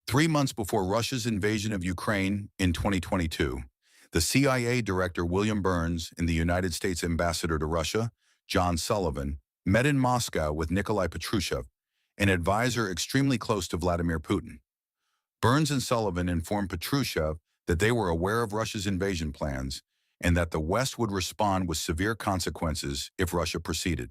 3 months before Russia's invasion of Ukraine in 2022, the CIA Director William Burns and the United States Ambassador to Russia, John Sullivan, met in Moscow with Nikolai Patrushev, an advisor extremely close to Vladimir Putin. Burns and Sullivan informed Patrushev that they were aware of Russia's invasion plans and that the West would respond with severe consequences if Russia proceeded.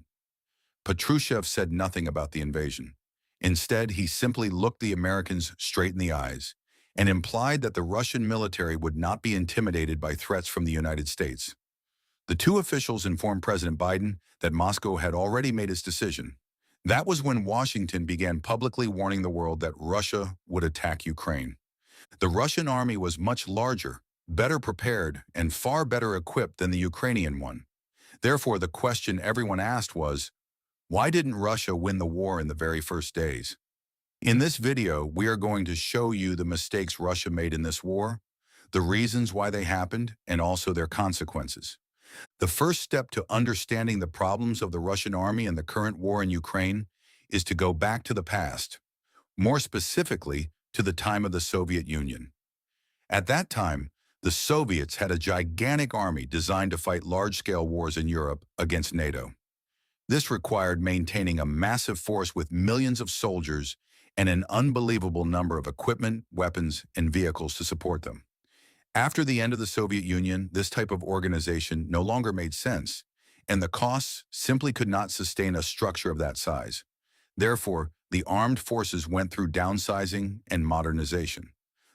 Patrushev said nothing about the invasion. Instead, he simply looked the Americans straight in the eyes and implied that the Russian military would not be intimidated by threats from the United States. The two officials informed President Biden that Moscow had already made its decision. That was when Washington began publicly warning the world that Russia would attack Ukraine. The Russian army was much larger, better prepared, and far better equipped than the Ukrainian one. Therefore, the question everyone asked was, why didn't Russia win the war in the very first days? In this video, we are going to show you the mistakes Russia made in this war, the reasons why they happened, and also their consequences. The first step to understanding the problems of the Russian army and the current war in Ukraine is to go back to the past, more specifically to the time of the Soviet Union. At that time, the Soviets had a gigantic army designed to fight large-scale wars in Europe against NATO. This required maintaining a massive force with millions of soldiers and an unbelievable number of equipment, weapons, and vehicles to support them. After the end of the Soviet Union, this type of organization no longer made sense, and the costs simply could not sustain a structure of that size. Therefore, the armed forces went through downsizing and modernization.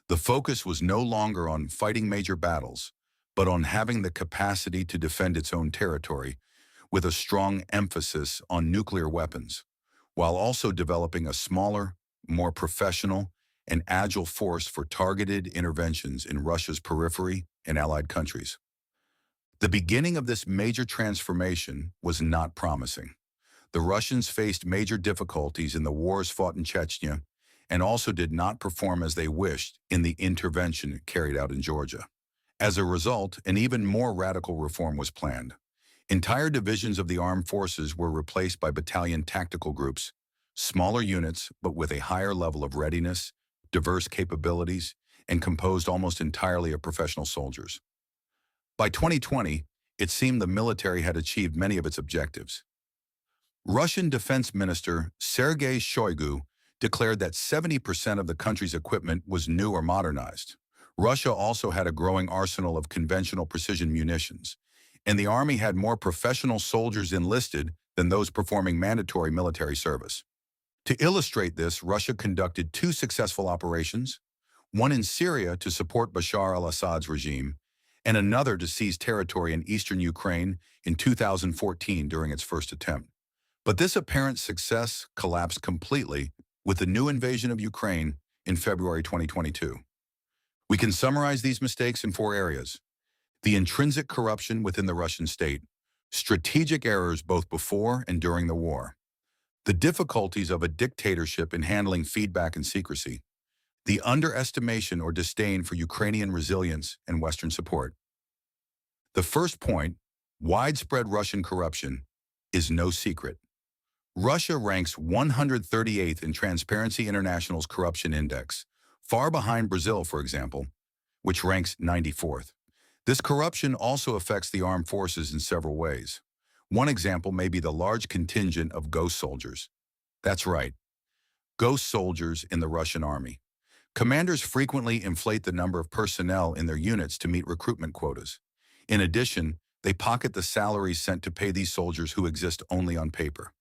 The focus was no longer on fighting major battles, but on having the capacity to defend its own territory, with a strong emphasis on nuclear weapons, while also developing a smaller, more professional, and agile force for targeted interventions in Russia's periphery and allied countries. The beginning of this major transformation was not promising. The Russians faced major difficulties in the wars fought in Chechnya and also did not perform as they wished in the intervention carried out in Georgia. As a result, an even more radical reform was planned. Entire divisions of the armed forces were replaced by battalion tactical groups, smaller units but with a higher level of readiness, diverse capabilities, and composed almost entirely of professional soldiers. By 2020, it seemed the military had achieved many of its objectives. Russian Defense Minister Sergei Shoigu declared that 70% of the country's equipment was new or modernized. Russia also had a growing arsenal of conventional precision munitions, and the army had more professional soldiers enlisted than those performing mandatory military service. To illustrate this, Russia conducted two successful operations, one in Syria to support Bashar al-Assad's regime, and another to seize territory in eastern Ukraine in 2014 during its first attempt. But this apparent success collapsed completely with the new invasion of Ukraine in February 2022. We can summarize these mistakes in 4 areas: the intrinsic corruption within the Russian state, strategic errors both before and during the war, the difficulties of a dictatorship in handling feedback and secrecy, the underestimation or disdain for Ukrainian resilience and Western support. The first point, widespread Russian corruption, is no secret. Russia ranks 138th in Transparency International's Corruption Index, far behind Brazil, for example, which ranks 94th. This corruption also affects the armed forces in several ways. One example may be the large contingent of ghost soldiers. That's right, ghost soldiers in the Russian army. Commanders frequently inflate the number of personnel in their units to meet recruitment quotas. In addition, they pocket the salaries sent to pay these soldiers who exist only on paper.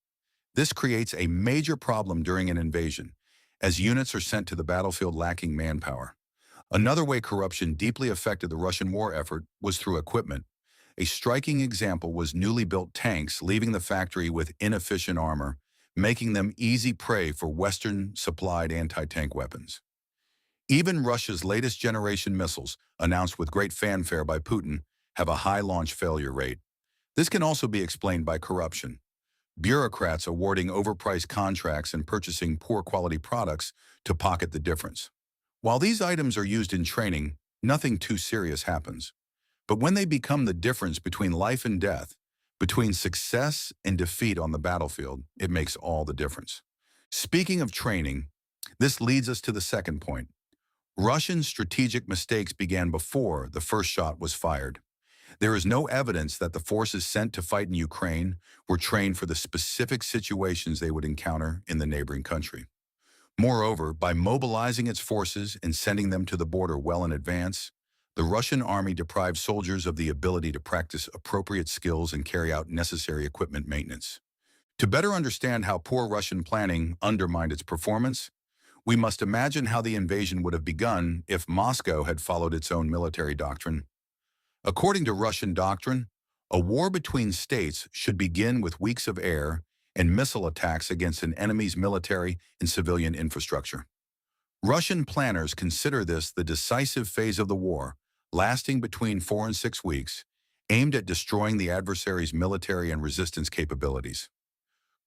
This creates a major problem during an invasion, as units are sent to the battlefield lacking manpower. Another way corruption deeply affected the Russian war effort was through equipment. A striking example was newly built tanks leaving the factory with inefficient armor, making them easy prey for Western-supplied anti-tank weapons. Even Russia's latest generation missiles, announced with great fanfare by Putin, have a high launch failure rate. This can also be explained by corruption. Bureaucrats awarding overpriced contracts and purchasing poor quality products to pocket the difference. While these items are used in training, nothing too serious happens. But when they become the difference between life and death, between success and defeat on the battlefield, it makes all the difference. Speaking of training, This leads us to the second point. Russian strategic mistakes began before the first shot was fired. There is no evidence that the forces sent to fight in Ukraine were trained for the specific situations they would encounter in the neighboring country. Moreover, by mobilizing its forces and sending them to the border well in advance, the Russian army deprived soldiers of the ability to practice appropriate skills and carry out necessary equipment maintenance. To better understand how poor Russian planning undermined its performance, we must imagine how the invasion would have begun if Moscow had followed its own military doctrine. According to Russian doctrine, a war between states should begin with weeks of air and missile attacks against an enemy's military and civilian infrastructure. Russian planners consider this the decisive phase of the war, lasting between 4 and 6 weeks, aimed at destroying the adversary's military and resistance capabilities.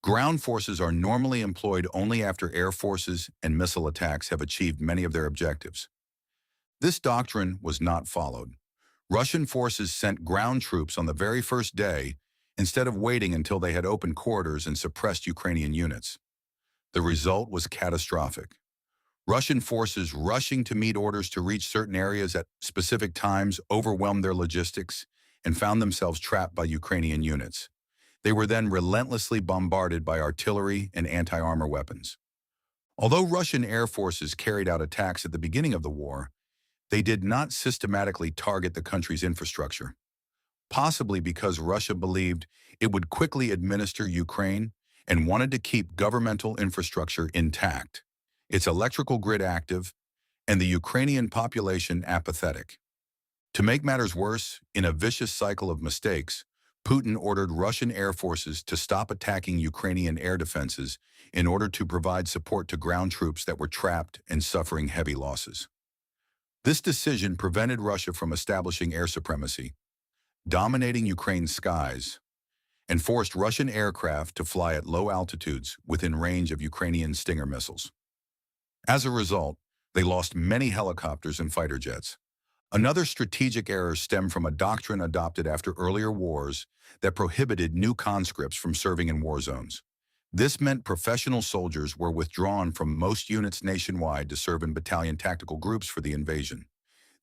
Ground forces are normally employed only after air forces and missile attacks have achieved many of their objectives. This doctrine was not followed. Russian forces sent ground troops on the very first day instead of waiting until they had opened corridors and suppressed Ukrainian units. The result was catastrophic. Russian forces rushing to meet orders to reach certain areas at specific times overwhelmed their logistics and found themselves trapped by Ukrainian units. They were then relentlessly bombarded by artillery and anti-armor weapons. Although Russian air forces carried out attacks at the beginning of the war, they did not systematically target the country's infrastructure, possibly because Russia believed it would quickly administer Ukraine and wanted to keep governmental infrastructure intact, its electrical grid active, and the Ukrainian population apathetic. To make matters worse, in a vicious cycle of mistakes, Putin ordered Russian air forces to stop attacking Ukrainian air defenses in order to provide support to ground troops that were trapped and suffering heavy losses. This decision prevented Russia from establishing air supremacy, dominating Ukraine's skies, and forced Russian aircraft to fly at low altitudes within range of Ukrainian Stinger missiles. As a result, they lost many helicopters and fighter jets. Another strategic error stemmed from a doctrine adopted after earlier wars that prohibited new conscripts from serving in war zones. This meant professional soldiers were withdrawn from most units nationwide to serve in battalion tactical groups for the invasion.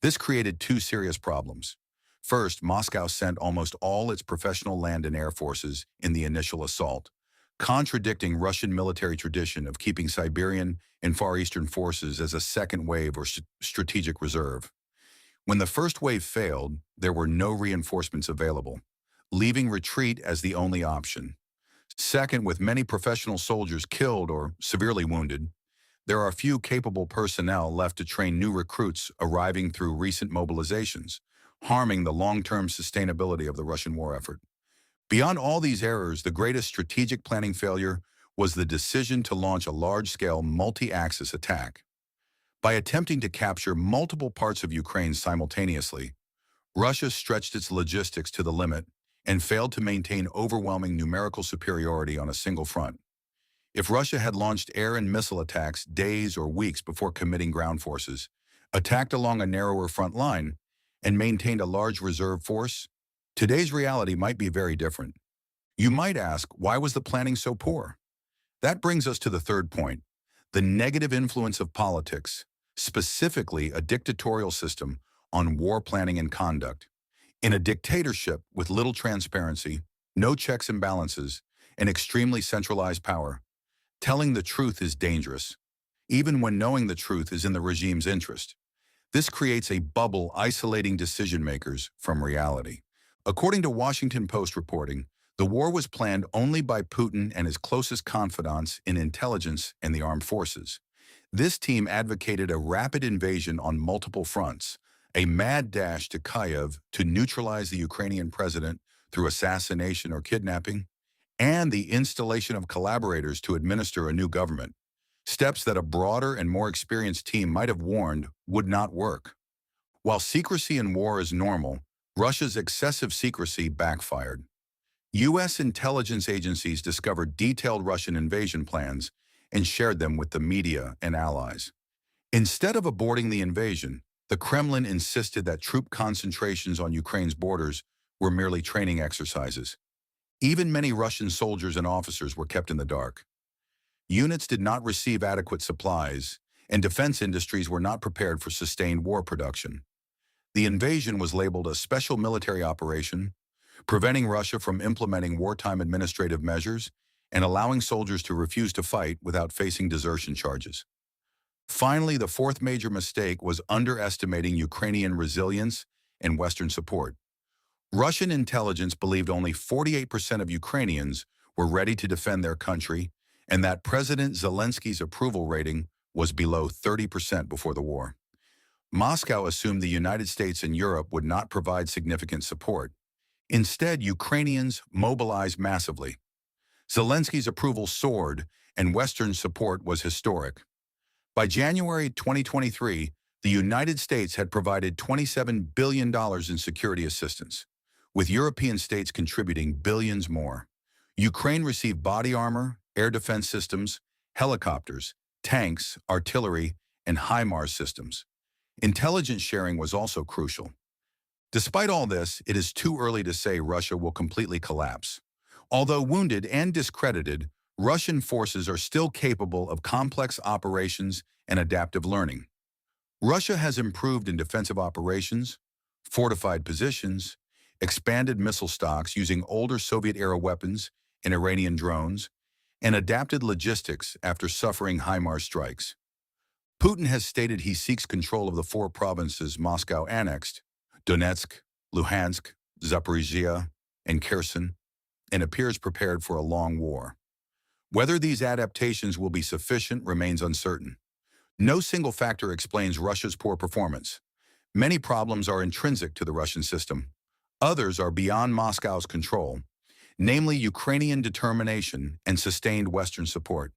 This created two serious problems. First, Moscow sent almost all its professional land and air forces in the initial assault, contradicting Russian military tradition of keeping Siberian and Far Eastern forces as a second wave or strategic reserve. When the first wave failed, there were no reinforcements available, leaving retreat as the only option. Second, with many professional soldiers killed or severely wounded, there are few capable personnel left to train new recruits arriving through recent mobilizations, harming the long-term sustainability of the Russian war effort. Beyond all these errors, the greatest strategic planning failure was the decision to launch a large-scale multi-axis attack. By attempting to capture multiple parts of Ukraine simultaneously, Russia stretched its logistics to the limit and failed to maintain overwhelming numerical superiority on a single front. If Russia had launched air and missile attacks days or weeks before committing ground forces, attacked along a narrower front line, and maintained a large reserve force, today's reality might be very different. You might ask, why was the planning so poor? That brings us to the third point, the negative influence of politics, specifically a dictatorial system, on war planning and conduct. In a dictatorship with little transparency, no checks and balances, and extremely centralized power, telling the truth is dangerous, even when knowing the truth is in the regime's interest. This creates a bubble isolating decision-makers from reality. According to Washington Post reporting, the war was planned only by Putin and his closest confidants in intelligence and the armed forces. This team advocated a rapid invasion on multiple fronts, a mad dash to Kyiv to neutralize the Ukrainian president through assassination or kidnapping, and the installation of collaborators to administer a new government, steps that a broader and more experienced team might have warned would not work. While secrecy in war is normal, Russia's excessive secrecy backfired. U.S. intelligence agencies discovered detailed Russian invasion plans and shared them with the media and allies. Instead of aborting the invasion, the Kremlin insisted that troop concentrations on Ukraine's borders were merely training exercises. Even many Russian soldiers and officers were kept in the dark. Units did not receive adequate supplies, and defense industries were not prepared for sustained war production. The invasion was labeled a special military operation, preventing Russia from implementing wartime administrative measures and allowing soldiers to refuse to fight without facing desertion charges. Finally, the fourth major mistake was underestimating Ukrainian resilience and Western support. Russian intelligence believed only 48% of Ukrainians were ready to defend their country, and that President Zelensky's approval rating was below 30% before the war. Moscow assumed the United States and Europe would not provide significant support. Instead, Ukrainians mobilized massively. Zelensky's approval soared, and Western support was historic. By January 2023, the United States had provided $27 billion in security assistance, with European states contributing billions more. Ukraine received body armor, air defense systems, helicopters, tanks, artillery, and HIMARS systems. Intelligence sharing was also crucial. Despite all this, it is too early to say Russia will completely collapse. Although wounded and discredited, Russian forces are still capable of complex operations and adaptive learning. Russia has improved in defensive operations, fortified positions, expanded missile stocks using older Soviet-era weapons and Iranian drones, and adapted logistics after suffering HIMARS strikes. Putin has stated he seeks control of the four provinces Moscow annexed, Donetsk, Luhansk, Zaporizhia, and Kherson, and appears prepared for a long war. Whether these adaptations will be sufficient remains uncertain. No single factor explains Russia's poor performance. Many problems are intrinsic to the Russian system. Others are beyond Moscow's control, namely Ukrainian determination and sustained Western support.